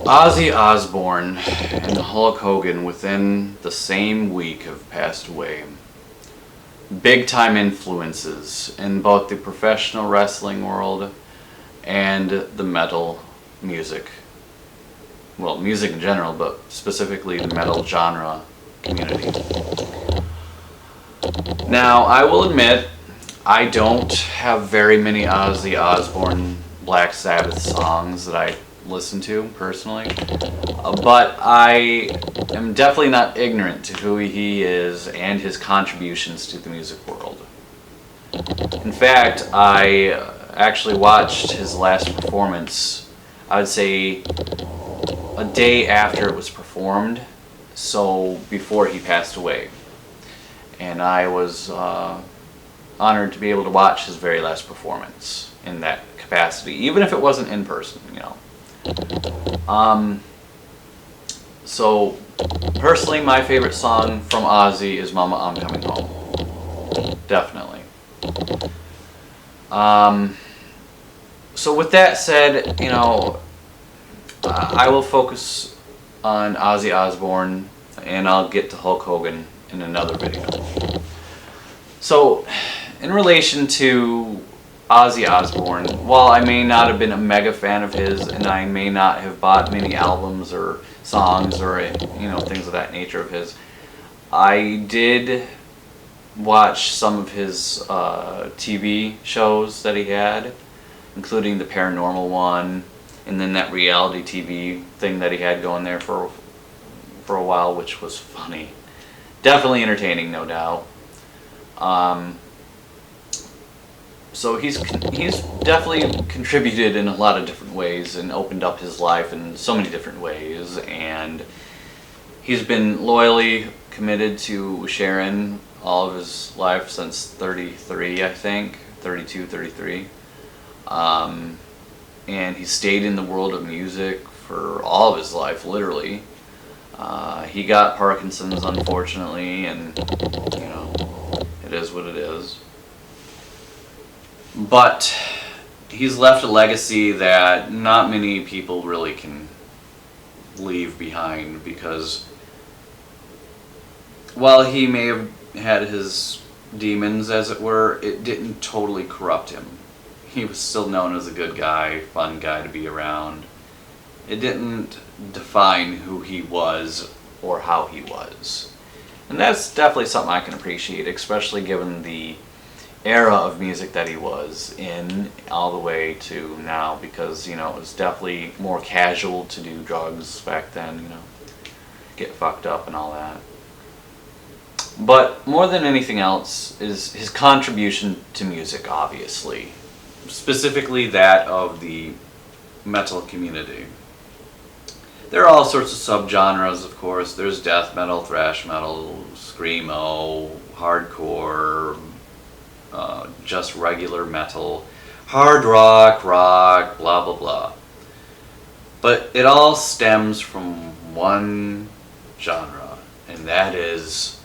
Ozzy Osbourne and Hulk Hogan within the same week have passed away. Big time influences in both the professional wrestling world and the metal music. Well, music in general, but specifically the metal genre community. Now, I will admit, I don't have very many Ozzy Osbourne Black Sabbath songs that I listen to personally, but I am definitely not ignorant to who he is and his contributions to the music world. In fact, I actually watched his last performance, I would say a day after it was performed, so before he passed away. And I was honored to be able to watch his very last performance in that capacity, even if it wasn't in person, you know. So personally, my favorite song from Ozzy is Mama, I'm Coming Home. Definitely. So with that said, you know, I will focus on Ozzy Osbourne, and I'll get to Hulk Hogan in another video. So, in relation to Ozzy Osbourne, while I may not have been a mega fan of his, and I may not have bought many albums or songs or things of that nature of his, I did watch some of his TV shows that he had, including the paranormal one, and then that reality TV thing that he had going there for a while, which was funny. Definitely entertaining, no doubt. So he's definitely contributed in a lot of different ways and opened up his life in so many different ways, and he's been loyally committed to Sharon all of his life since 33, I think, 32, 33. And he stayed in the world of music for all of his life, literally. He got Parkinson's, unfortunately, and, you know, it is what it is. But he's left a legacy that not many people really can leave behind, because while he may have had his demons, as it were, it didn't totally corrupt him. He was still known as a good guy, fun guy to be around. It didn't define who he was or how he was. And that's definitely something I can appreciate, especially given the era of music that he was in all the way to now, because, you know, it was definitely more casual to do drugs back then, you know, get fucked up and all that. But more than anything else is his contribution to music, obviously. Specifically that of the metal community. There are all sorts of subgenres, of course. There's death metal, thrash metal, screamo, hardcore, just regular metal, hard rock, blah blah blah. But it all stems from one genre, and that is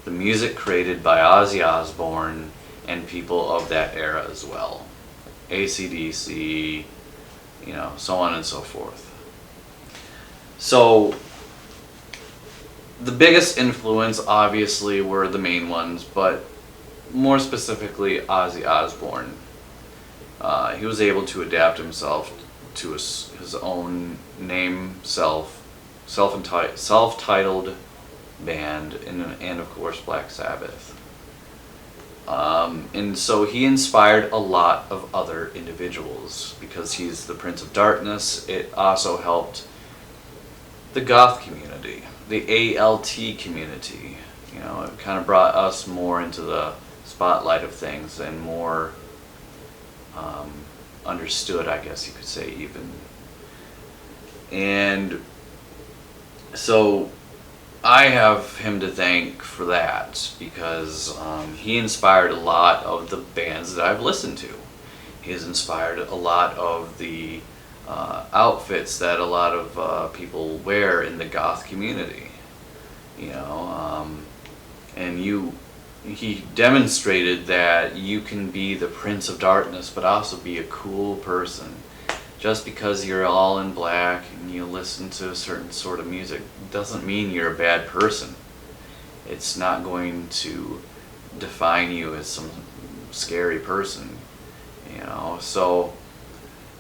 the music created by Ozzy Osbourne and people of that era as well. AC/DC, you know, so on and so forth. So the biggest influence obviously were the main ones, but more specifically Ozzy Osbourne. He was able to adapt himself to his own name, self-titled band, and of course Black Sabbath. And so he inspired a lot of other individuals, because he's the Prince of Darkness. It also helped the goth community, the ALT community. You know, it kind of brought us more into the spotlight of things and more understood, I guess you could say, even. And so I have him to thank for that, because he inspired a lot of the bands that I've listened to. He has inspired a lot of the outfits that a lot of people wear in the goth community. You know, and he demonstrated that you can be the Prince of Darkness but also be a cool person, just because you're all in black and you listen to a certain sort of music doesn't mean you're a bad person. It's not going to define you as some scary person, you know. So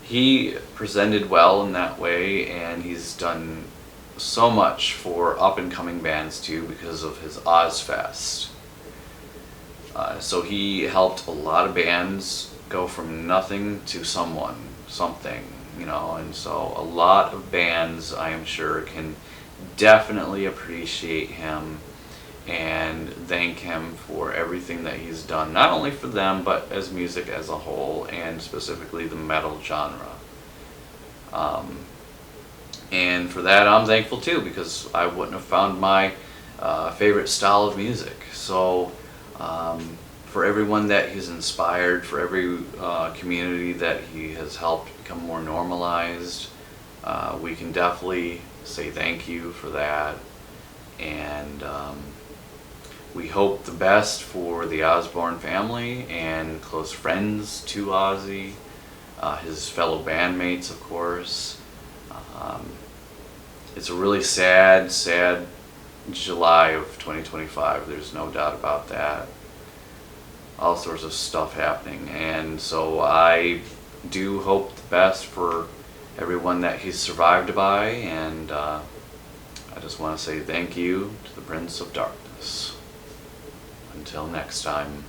he presented well in that way, and he's done so much for up and coming bands too because of his Ozfest. So he helped a lot of bands go from nothing to something, you know, and so a lot of bands, I am sure, can definitely appreciate him and thank him for everything that he's done, not only for them, but as music as a whole, and specifically the metal genre. And for that, I'm thankful too, because I wouldn't have found my favorite style of music. So for everyone that he's inspired, for every community that he has helped become more normalized, we can definitely say thank you for that. And we hope the best for the Osbourne family and close friends to Ozzy, his fellow bandmates, of course. It's a really sad July of 2025. There's no doubt about that. All sorts of stuff happening, and so I do hope the best for everyone that he's survived by, and I just want to say thank you to the Prince of Darkness. Until next time.